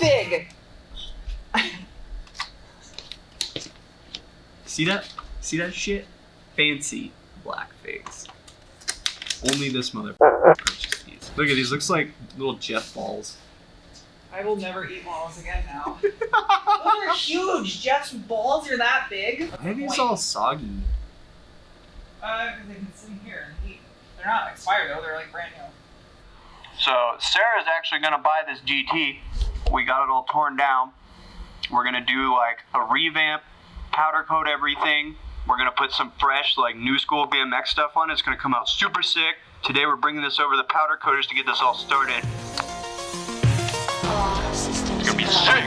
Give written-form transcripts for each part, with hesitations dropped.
big. See that? See that shit? Fancy blackface. Only this motherfucker purchased these. Look at these. Looks like little Jeff balls. I will never eat balls again now. Those are huge. Jeff's balls are that big. Maybe it's all soggy. Because they've been sitting here and heat. They're not expired though. They're like brand new. So Sarah's actually gonna buy this GT. We got it all torn down. We're gonna do like a revamp, powder coat everything. We're gonna put some fresh, like new school BMX stuff on it. It's gonna come out super sick. Today we're bringing this over to the powder coaters to get this all started. It's gonna be sick.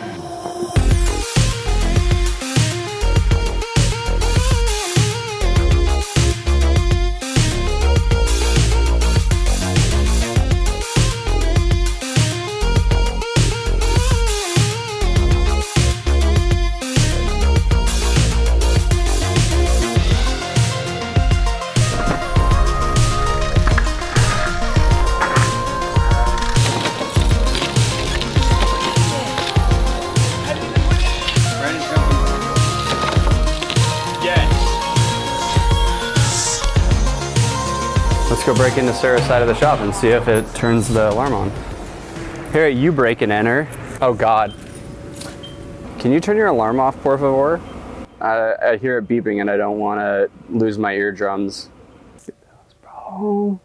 Let's go break into Sarah's side of the shop and see if it turns the alarm on. Here, you break and enter. Oh God. Can you turn your alarm off, por favor? I hear it beeping and I don't want to lose my eardrums. Oh,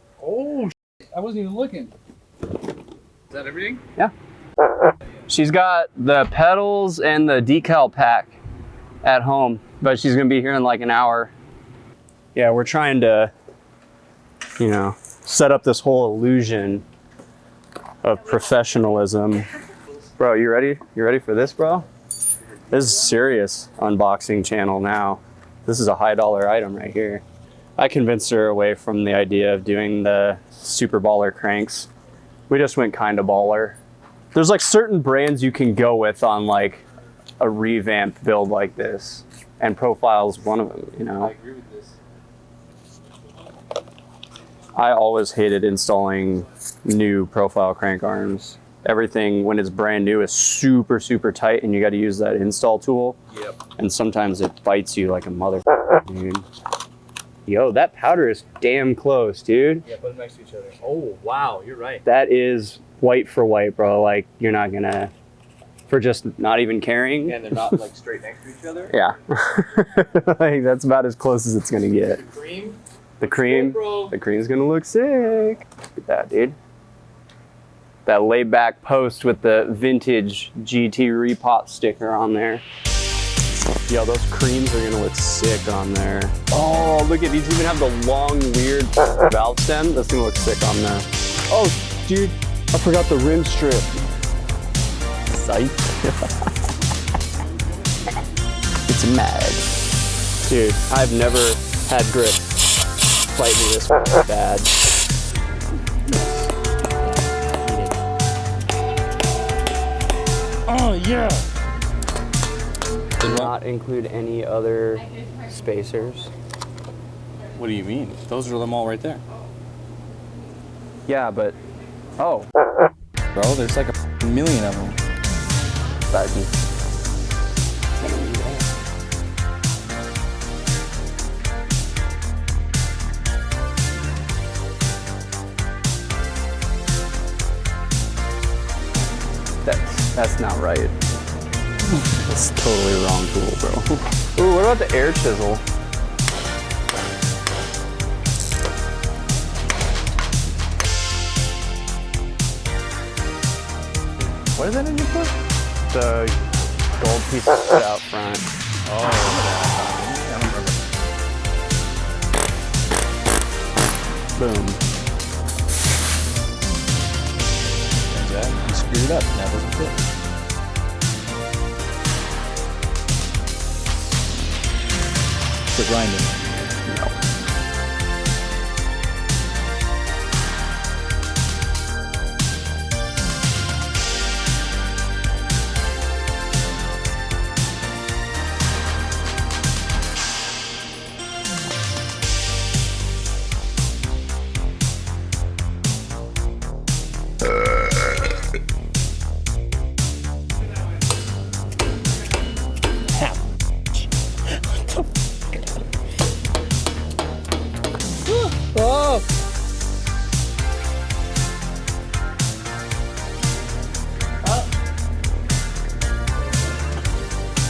I wasn't even looking. Is that everything? Yeah. She's got the pedals and the decal pack at home, but she's gonna be here in like an hour. Yeah, we're trying to, you know, set up this whole illusion of professionalism. Bro, you ready? You ready for this, bro? This is serious unboxing channel now. This is a high dollar item right here. I convinced her away from the idea of doing the super baller cranks. We just went kind of baller. There's like certain brands you can go with on like a revamped build like this, and Profile's one of them, you know? I agree with this. I always hated installing new Profile crank arms. Everything when it's brand new is super, super tight and you got to use that install tool. Yep. And sometimes it bites you like a motherfucker, dude. Yo, that powder is damn close, dude. Yeah, put them next to each other. Oh, wow, you're right. That is white for white, bro. Like, you're not gonna, for just not even caring. And they're not like straight next to each other? Yeah. Like, that's about as close as it's gonna get. Cream? The cream, bro. the cream's gonna look sick. Look at that, dude. That laid back post with the vintage GT repot sticker on there. Yo, those creams are gonna look sick on there. Oh, look at these, even have the long, weird valve stem. That's gonna look sick on there. Oh, dude, I forgot the rim strip. Psych. It's mad. Dude, I've never had grip fight me this bad. Oh, yeah. Did not include any other spacers. What do you mean? Those are them all right there. Yeah, but, oh. Bro, there's like a million of them. That's not right. That's totally wrong tool, bro. Ooh, what about the air chisel? What is that in your foot? The gold piece out front. Oh, I don't remember. Boom. There's that. You screwed it up. That doesn't fit. For grinding. No.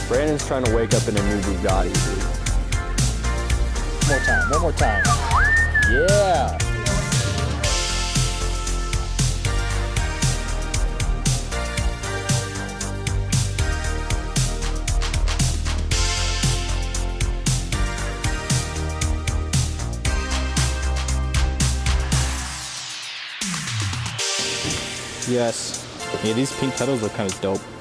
Brandon's trying to wake up in a new Bugatti, dude. One more time. Yeah. Yes. Yeah, these pink pedals look kind of dope.